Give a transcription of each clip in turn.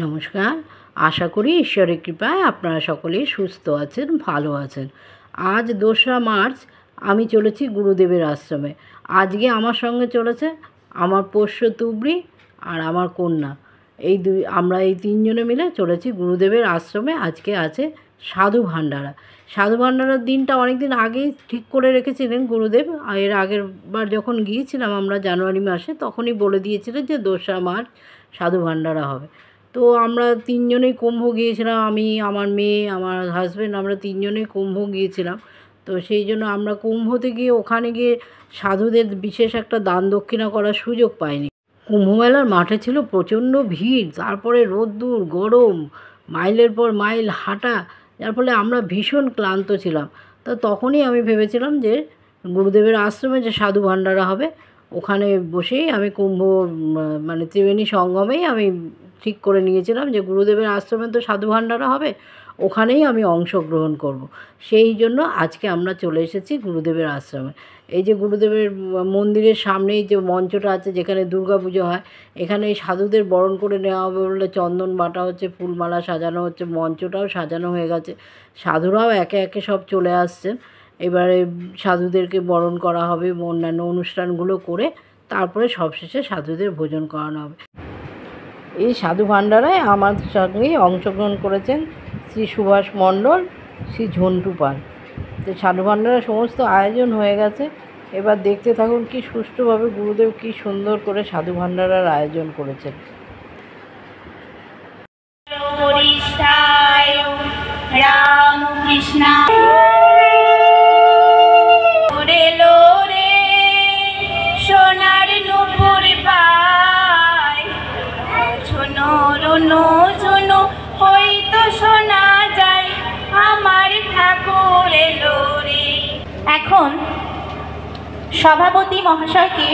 নমস্কার। আশা করি ঈশ্বরের কৃপায় আপনারা সকলেই সুস্থ আছেন, ভালো আছেন। আজ 2রা মার্চ আমি চলেছি গুরুদেবের আশ্রমে। আজকে আমার সঙ্গে চলেছে আমার পোষ্য তুবড়ি আর আমার কন্যা। আমরা এই 3 জনে মিলে চলেছি গুরুদেবের আশ্রমে। আজকে আছে সাধু ভাণ্ডারা। সাধু ভাণ্ডারার দিনটা অনেক দিন আগেই ঠিক করে রেখেছিলেন গুরুদেব। এর আগের বার যখন গিয়েছিলাম আমরা জানুয়ারি মাসে, তখনই বলে দিয়েছিলেন যে 2রা মার্চ সাধু ভাণ্ডারা হবে। তো আমরা 3 জনেই কুম্ভ গিয়েছিলাম। আমি, আমার মেয়ে, আমার হাজব্যান্ড, আমরা 3 জনেই কুম্ভ গিয়েছিলাম। তো সেই জন্য আমরা কুম্ভতে গিয়ে ওখানে গিয়ে সাধুদের বিশেষ একটা দান দক্ষিণা করার সুযোগ পাইনি। কুম্ভমেলার মাঠে ছিল প্রচণ্ড ভিড়, তারপরে রোদ্দুর, গরম, মাইলের পর মাইল হাঁটা, যার ফলে আমরা ভীষণ ক্লান্ত ছিলাম। তো তখনই আমি ভেবেছিলাম যে গুরুদেবের আশ্রমে যে সাধু ভাণ্ডারা হবে ওখানে বসেই আমি কুম্ভ মানে ত্রিবেণী সঙ্গমেই আমি ঠিক করে নিয়েছিলাম যে গুরুদেবের আশ্রমে তো সাধু ভাণ্ডারা হবে, ওখানেই আমি অংশগ্রহণ করব। সেই জন্য আজকে আমরা চলে এসেছি গুরুদেবের আশ্রমে। এই যে গুরুদেবের মন্দিরের সামনেই যে মঞ্চটা আছে যেখানে দুর্গা পুজো হয়, এখানে এই সাধুদের বরণ করে নেওয়া হবে বলে চন্দন বাটা হচ্ছে, ফুলমালা সাজানো হচ্ছে, মঞ্চটাও সাজানো হয়ে গেছে। সাধুরাও একে একে সব চলে আসছেন। এবারে সাধুদেরকে বরণ করা হবে, অন্যান্য অনুষ্ঠানগুলো করে তারপরে সবশেষে সাধুদের ভোজন করানো হবে। এই সাধু ভাণ্ডারায় আমার সঙ্গেই অংশগ্রহণ করেছেন শ্রী সুভাষ মণ্ডল, শ্রী ঝন্টু পাল। তো সাধু ভাণ্ডারার সমস্ত আয়োজন হয়ে গেছে। এবার দেখতে থাকুন কি সুষ্ঠুভাবে গুরুদেব কি সুন্দর করে সাধু ভাণ্ডারার আয়োজন করেছেন। রাম কৃষ্ণ সোনার নুপুর পায়, শোনো হয়তো শোনা যায় আমার ঠাকুর এলো রে। এখন সভাপতি মহাশয়কে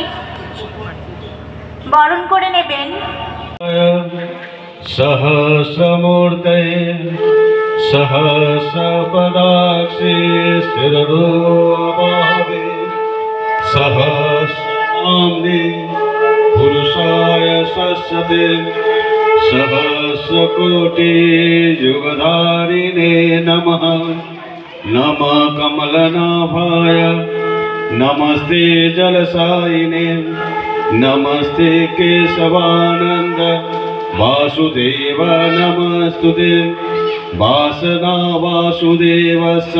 বরণ করে নেবেন। সহস্রমূর্তে সহস্রপদাক্ষে শিরোভাবে সহস্রাম্নে পুরুষায় সস্যতে सहस्रकोटि युगधारिणे नमः। नमः कमलनाभाय नमस्ते जलसायिने नमस्ते केशवानन्द वासुदेव नमस्तुते। वासना वासुदेवस्य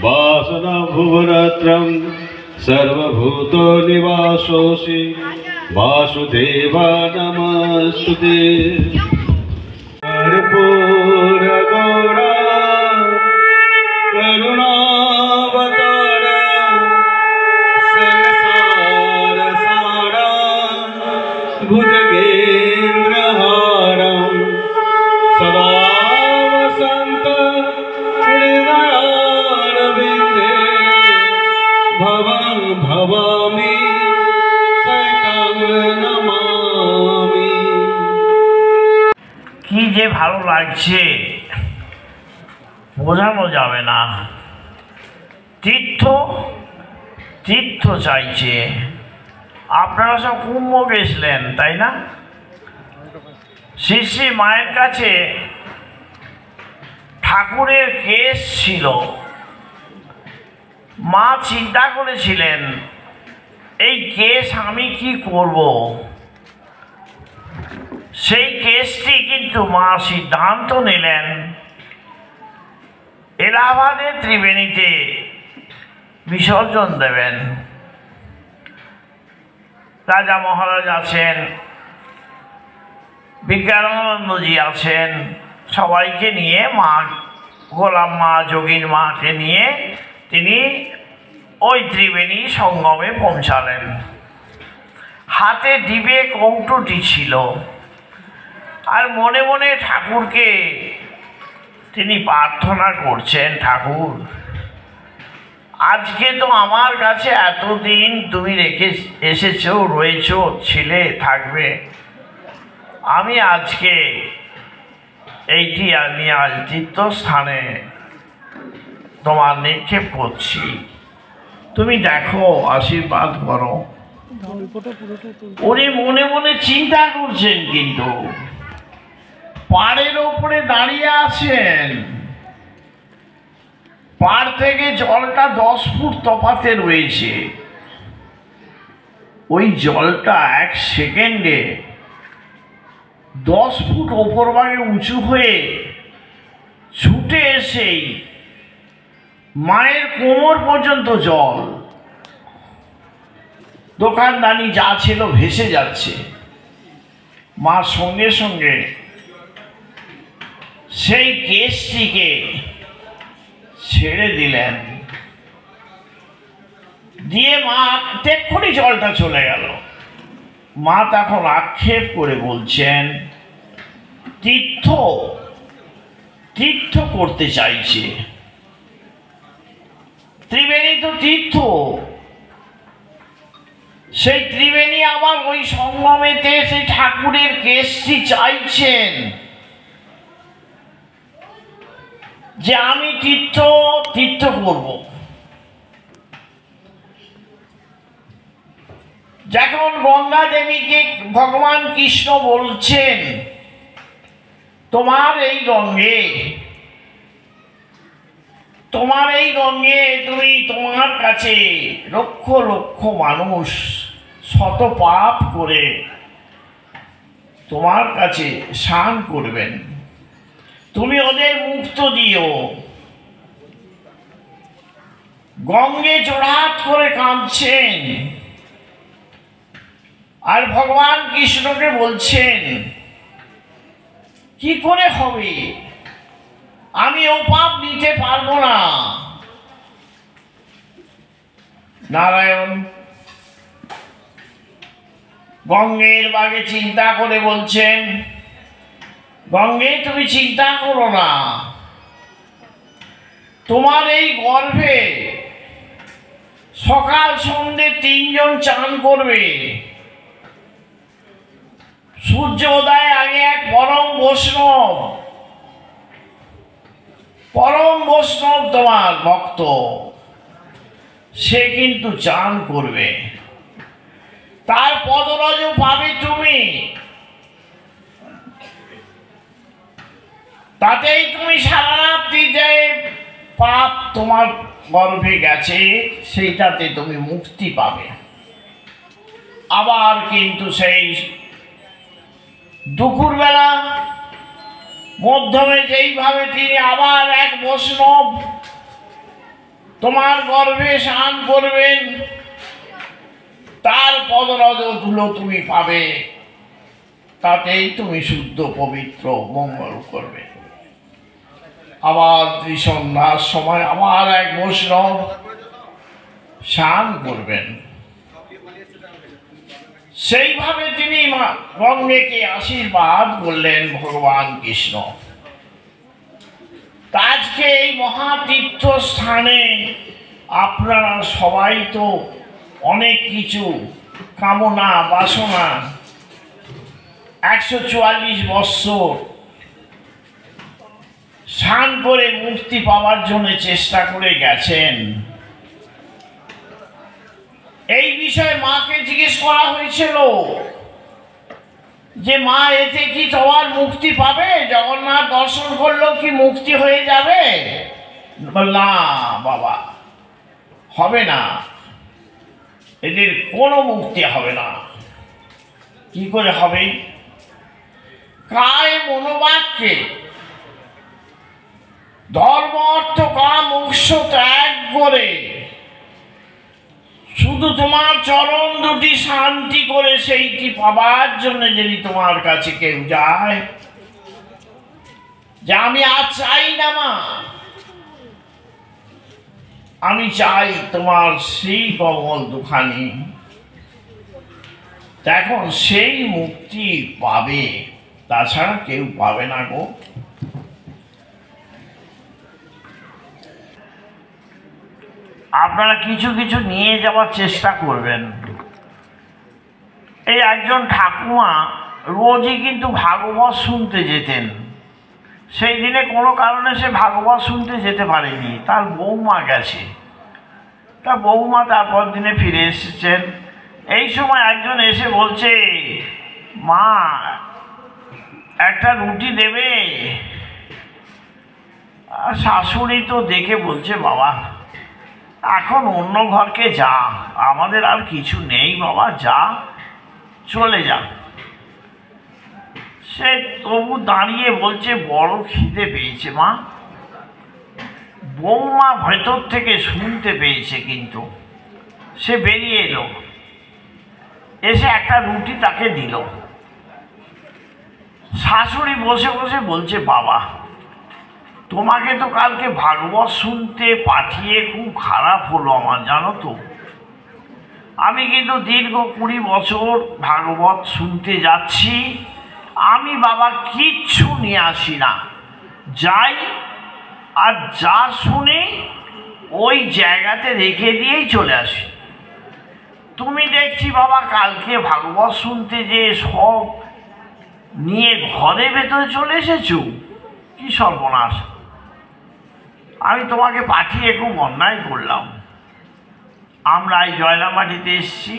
वासना भुवनत्रं सर्वभूतो निवासोऽसि वासुदेव नमस्तुते। कर्पूर गौरा करुणावतार संसार सारा भुजगेन्द्रहारं सदा वसन्त हृदयारविन्दे भवं भवामि কি যে ভালো লাগছে বোঝানো যাবে না। তীর্থ তীর্থ চাইছে। আপনারা সব কুম্ভ গেছিলেন তাই না? শ্রী শ্রী মায়ের কাছে ঠাকুরের কেশ ছিল। মা চিন্তা করেছিলেন এই কেশ আমি কি করব। সেই কেসটি কিন্তু মা সিদ্ধান্ত নিলেন এলাহাবাদের ত্রিবেণীতে বিসর্জন দেবেন। রাজা মহারাজ আছেন, বিজ্ঞানানন্দজি আছেন, সবাইকে নিয়ে মা গোলাম মা, যোগীর মাকে নিয়ে তিনি ওই ত্রিবেণী সঙ্গমে পৌঁছালেন। হাতে ডিবে কৌটোটি ছিল আর মনে মনে ঠাকুরকে তিনি প্রার্থনা করছেন, ঠাকুর আজকে তো আমার কাছে এতদিন তুমি রেখে এসেছো, রয়েছো, ছিলে, থাকবে। আমি আজকে আমি আজ তীর্থস্থানে তোমার নিক্ষেপ করছি, তুমি দেখো, আশীর্বাদ করো। উনি মনে মনে চিন্তা করছেন, কিন্তু পাড়ের ওপরে দাঁড়িয়ে আছেন। পাড় থেকে জলটা 10 ফুট তফাতে রয়েছে। ওই জলটা 1 সেকেন্ডে 10 ফুট ওপর ভাগে উঁচু হয়ে ছুটে এসেই মায়ের কোমর পর্যন্ত জল। দোকানদানি যা ছিল ভেসে যাচ্ছে। মা সঙ্গে সঙ্গে সেই কেসটিকে ছেড়ে দিলেন, দিয়ে মা তেক্ষুনি জলটা চলে গেল। মা তখন আক্ষেপ করে বলছেন, তীর্থ তীর্থ করতে চাইছে। ত্রিবেণী তো তীর্থ, সেই ত্রিবেণী আবার ওই সঙ্গমেতে সেই ঠাকুরের কেসটি চাইছেন যে আমি তীর্থ তীর্থ করব। যখন গঙ্গা দেবীকে ভগবান কৃষ্ণ বলছেন, তোমার এই গঙ্গে তুমি তোমার কাছে লক্ষ লক্ষ মানুষ শত পাপ করে তোমার কাছে স্নান করবেন, তুমি ওদের মুক্ত দিও। গঙ্গে জোড়হাত করে কাঁদছেন আর ভগবান কৃষ্ণকে বলছেন, কি করে হবে, আমি ও পাপ নিতে পারবো না। নারায়ণ গঙ্গের বাগে চিন্তা করে বলছেন, গঙ্গে তুমি চিন্তা করো না, তোমার এই গর্ভে সকাল সন্ধ্যে 3 জন চান করবে। সূর্য উদয় আগে এক পরম বৈষ্ণব তোমার ভক্ত, সে কিন্তু চান করবে, তার পদরজ পাবে তুমি, তাতেই তুমি সারা রাত্রি যে পাপ তোমার গর্ভে গেছে সেইটাতে তুমি মুক্তি পাবে। আবার কিন্তু সেই দুপুরবেলা মধ্যমে যেইভাবে তিনি আবার এক বৈষ্ণব তোমার গর্ভে স্নান করবেন, তার পদরজ ধুলো তুমি পাবে, তাতেই তুমি শুদ্ধ পবিত্র মঙ্গল করবে। আবার ত্রিসন্ধ্যার সময় আবার এক বৈষ্ণব স্নান করবেন। সেইভাবে তিনি গঙ্গেকে আশীর্বাদ করলেন ভগবান কৃষ্ণ। আজকে এই মহাতীর্থ স্থানে আপনারা সবাই তো অনেক কিছু কামনা বাসনা 144 বৎসর স্নান করে মুক্তি পাওয়ার জন্য চেষ্টা করে গেছেন। এই বিষয়ে মাকে জিজ্ঞেস করা হয়েছিল যে মা এতে কি তোমার মুক্তি পাবে, জগন্নাথ দর্শন করলেও কি মুক্তি হয়ে যাবে? না বাবা, হবে না, এদের কোনো মুক্তি হবে না। কি করে হবে? কায় মনোবাক্যে ধর্ম অর্থ কাম মোক্ষ ত্যাগ করে শুধু তোমার চরণ দুটি শান্তি করে সেইটি পাবার জন্য যদি তোমার কাছে কেউ যায় যে আমি আর চাই না মা, আমি চাই তোমার সেই কমল দুখানি, এখন সেই মুক্তি পাবে, তাছাড়া কেউ পাবে না গো। আপনারা কিছু কিছু নিয়ে যাওয়ার চেষ্টা করবেন। এই একজন ঠাকুমা রোজই কিন্তু ভাগবত শুনতে যেতেন। সেই দিনে কোনো কারণে সে ভাগবত শুনতে যেতে পারেনি, তার বৌমা গেছে। তার বৌমা তারপর দিনে ফিরে এসেছেন। এই সময় একজন এসে বলছে, মা একটা রুটি দেবে। আর শাশুড়ি তো দেখে বলছে, বাবা এখন অন্য ঘরকে যা, আমাদের আর কিছু নেই বাবা, যা চলে যা। সে তবু দাঁড়িয়ে বলছে, বড় খিদে পেয়েছে মা। বৌমা ভেতর থেকে শুনতে পেয়েছে, কিন্তু সে বেরিয়ে এলো, এসে একটা রুটি তাকে দিল। শাশুড়ি বসে বসে বলছে, বাবা তোমাকে তো কালকে ভাগবত শুনতে পাঠিয়ে খুব খারাপ হলো আমার, জানো তো। আমি কিন্তু দীর্ঘ 20 বছর ভাগবত শুনতে যাচ্ছি, আমি বাবা কিচ্ছু নিয়ে আসি না, যাই আর যা শুনি ওই জায়গাতে রেখে দিয়েই চলে আসি। তুমি দেখছি বাবা কালকে ভাগবত শুনতে যে সব নিয়ে ঘরে ভেতরে চলে এসেছো, কি সর্বনাশ। আমি তোমাকে পাঠিয়ে খুব অন্যায় করলাম। আমরা এই জয়রামাটিতে এসছি,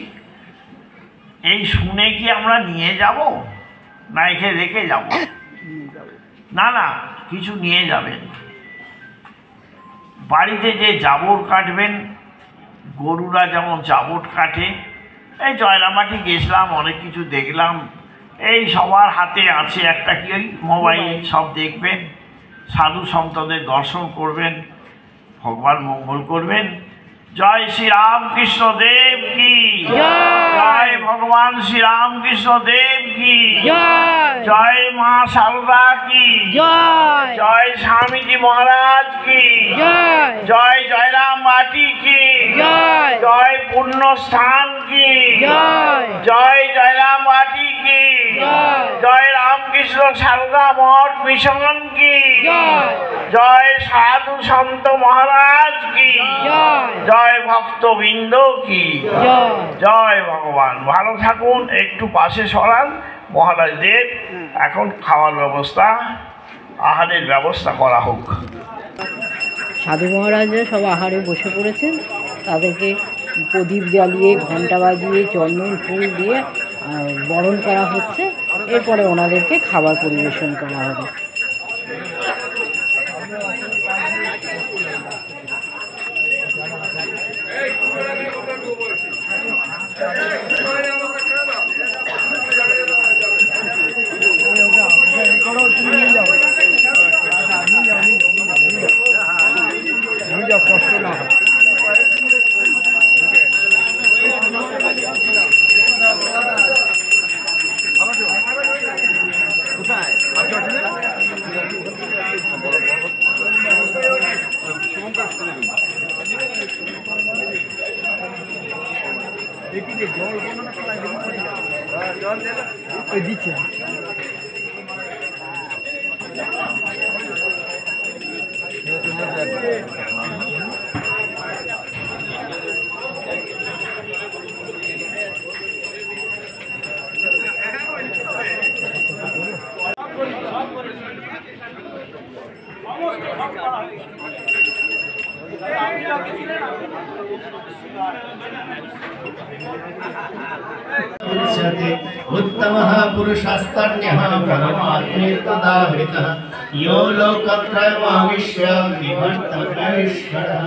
এই শুনে কি আমরা নিয়ে যাব না এখানে রেখে যাব? না না, কিছু নিয়ে যাবেন। বাড়িতে যে জাবর কাটবেন, গরুরা যেমন জাবর কাটে, এই জয়রামাটি গেছিলাম, অনেক কিছু দেখলাম। এই সবার হাতে আছে একটা কি ওই মোবাইল, সব দেখবেন, সাধু সন্তদের দর্শন করবেন, ভগবান মঙ্গল করবেন। জয় শ্রী রামকৃষ্ণ দেব কি জয়, ভগবান শ্রী রামকৃষ্ণ দেব কি জয়, মা শারদা কি জয়, স্বামীজি মহারাজ কি জয়, জয়রাম বাটি কি জয়, পুণ্যস্থান কি জয়, জয়রাম বাটি কি জয়, রামকৃষ্ণ সারদা মঠ মিশন কি জয়, সাধু সন্ত মহারাজ কি জয়, ভক্তবৃন্দ কি জয়। ভগবান ভালো থাকুন, একটু পাশে সরান মহারাজদের। এখন খাওয়ার ব্যবস্থা, আহারের ব্যবস্থা করা হোক। সাধু মহারাজরা সব আহারে বসে পড়েছেন, তাদেরকে প্রদীপ জ্বালিয়ে, ঘণ্টা বাজিয়ে, চন্দন ফুল দিয়ে বরণ করা হচ্ছে। এরপরে ওনাদেরকে খাবার পরিবেশন করা হবে। কষ্ট না হয়। জল দিচ্ছে उत्तमः पुरुषस्तन्यः परमात्मेत्तदाहृतः यो लोकत्रयमाविश्य विभक्तमैश्वरः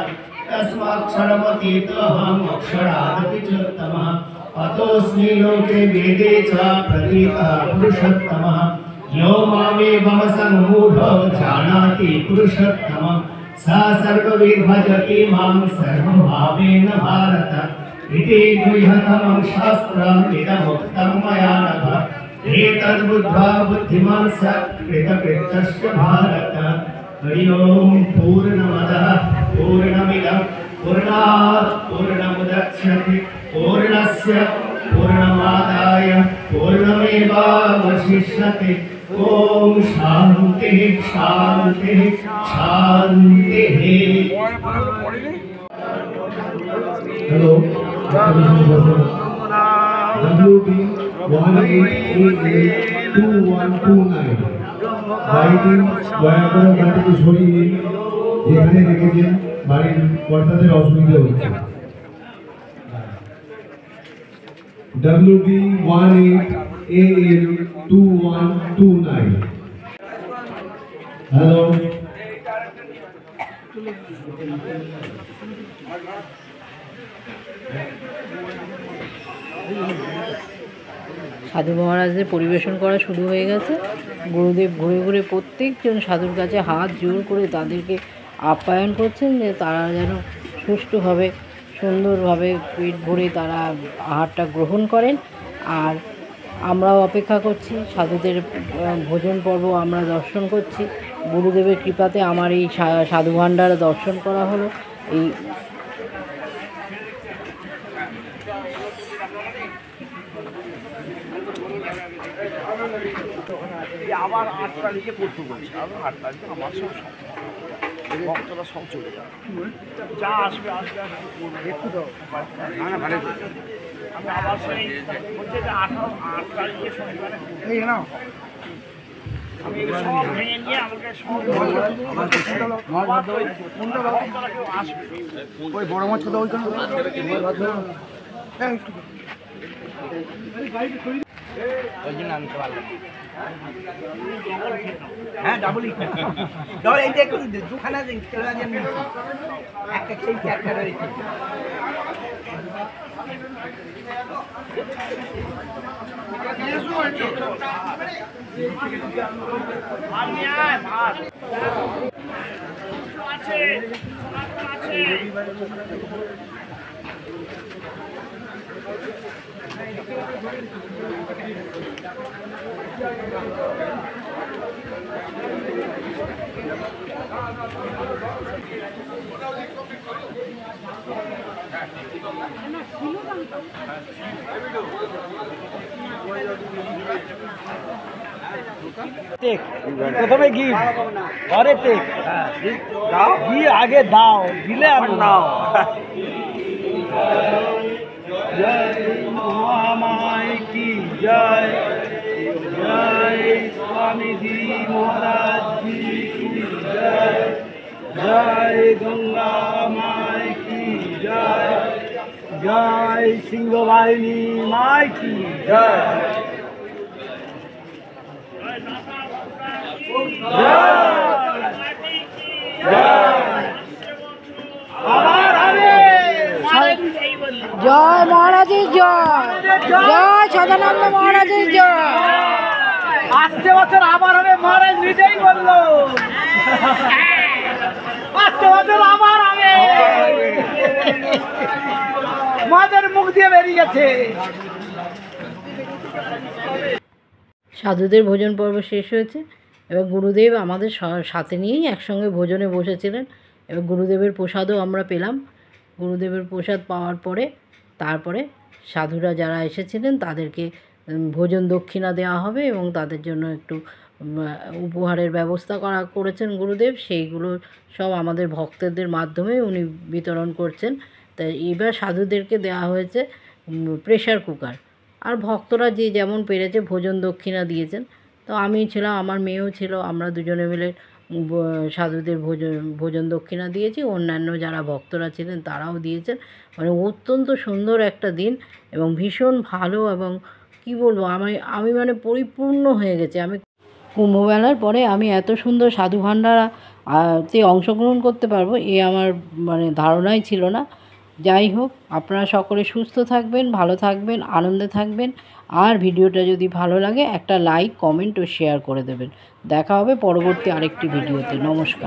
तस्माक्षरमतीतोऽहम् अक्षरादपि चोत्तमः अतोऽस्मि लोके वेदे च प्रतीतः पुरुषोत्तमः यो मामेवं सम्मूढो जानाति पुरुषोत्तमं स सर्वविद् भजति मां सर्वभावेन भारत इति गुह्यतमं शास्त्रम् इदमुक्तं मया नघ एतद्बुद्ध्वा बुद्धिमान् स कृतकृत्यस्य भारत। हरि ओं पूर्णमदः पूर्णमिदं पूर्णात् पूर्णमुदच्यते पूर्णस्य पूर्णमादाय पूर्णमेवावशिष्यते। ओम शांति शांति शांति। हेलो WB18882129 বাড়িটির দয়া করে গাড়িটি সরিয়ে যেখানে রেখেছেন, বাড়ির কর্তাদের অসুবিধা হচ্ছে। WB18882129 AM2129। হ্যালো, সাধু মহারাজদের পরিবেশন করা শুরু হয়ে গেছে। গুরুদেব ঘুরে ঘুরে প্রত্যেকজন সাধুর কাছে হাত জোর করে তাদেরকে আপ্যায়ন করছেন যে তারা যেন সুষ্ঠুভাবে সুন্দরভাবে পেট ভরে তারা আহারটা গ্রহণ করেন। আর আমরাও অপেক্ষা করছি সাধুদের ভোজন পর্ব আমরা দর্শন করছি। গুরুদেবের কৃপাতে আমার এই সাধু ভাণ্ডার দর্শন করা হলো। এই আবার 8 তারিখে পড়তে বলছে, আবার 8 তারিখে আমার সব ভক্তরা সব চলে যাবে, যা আসবে আসবে একটু দাও। আমি আবার সেই বলছে যে 8 তারিখে শনিবারে আমি সব ভেঙে নিয়ে আমাকে সব আসবে ওই বড় মাছ কোথাও ওইখানে ওই জন্য আমি তো পারলাম। হ্যাঁ ডাবলই ডাবল এই দেখুন দুখানা একটা সেই একটা রয়েছে। প্রথমে ঘি ঘরে টেক ঘি আগে দাও, দিলে আর নাও। জয় মহামায় কি জয়, জয় স্বামীজি মহারাজ কি জয়, জয় গঙ্গা মায় কি জয়, জয় সিংহবাহিনী মায় কি জয়। জয় মহারাজের জয়, জয় সদানন্দ মহারাজের জয়। আসছে বছর আবার হবে, মহারাজ নিজেই বললো আসছে বছর আবার হবে, মাদের মুখ দিয়ে বেরিয়ে গেছে। সাধুদের ভোজন পর্ব শেষ হয়েছে। এবার গুরুদেব আমাদের সাথে নিয়েই একসঙ্গে ভোজনে বসেছিলেন। এবার গুরুদেবের প্রসাদও আমরা পেলাম। গুরুদেবের প্রসাদ পাওয়ার পরে তারপরে সাধুরা যারা এসেছিলেন তাদেরকে ভোজন দক্ষিণা দেওয়া হবে এবং তাদের জন্য একটু উপহারের ব্যবস্থা করেছেন গুরুদেব। সেইগুলো সব আমাদের ভক্তদের মাধ্যমে উনি বিতরণ করছেন। তাই এবার সাধুদেরকে দেওয়া হয়েছে প্রেশার কুকার। আর ভক্তরা যে যেমন পেরেছে ভোজন দক্ষিণা দিয়েছেন। তো আমি ছিলাম, আমার মেয়েও ছিল, আমরা দুজনে মিলে সাধুদের ভোজন দক্ষিণা দিয়েছি। অন্যান্য যারা ভক্তরা ছিলেন তারাও দিয়েছেন। মানে অত্যন্ত সুন্দর একটা দিন এবং ভীষণ ভালো, এবং কি বলবো, আমি মানে পরিপূর্ণ হয়ে গেছে। আমি কুম্ভমেলার পরে আমি এত সুন্দর সাধু ভাণ্ডারাতে অংশগ্রহণ করতে পারবো এ আমার মানে ধারণাই ছিল না। যাই হোক, আপনারা সকলে সুস্থ থাকবেন, ভালো থাকবেন, আনন্দে থাকবেন। আর ভিডিওটা যদি ভালো লাগে একটা লাইক, কমেন্ট ও শেয়ার করে দেবেন। দেখা হবে পরবর্তী আরেকটি ভিডিওতে। নমস্কার।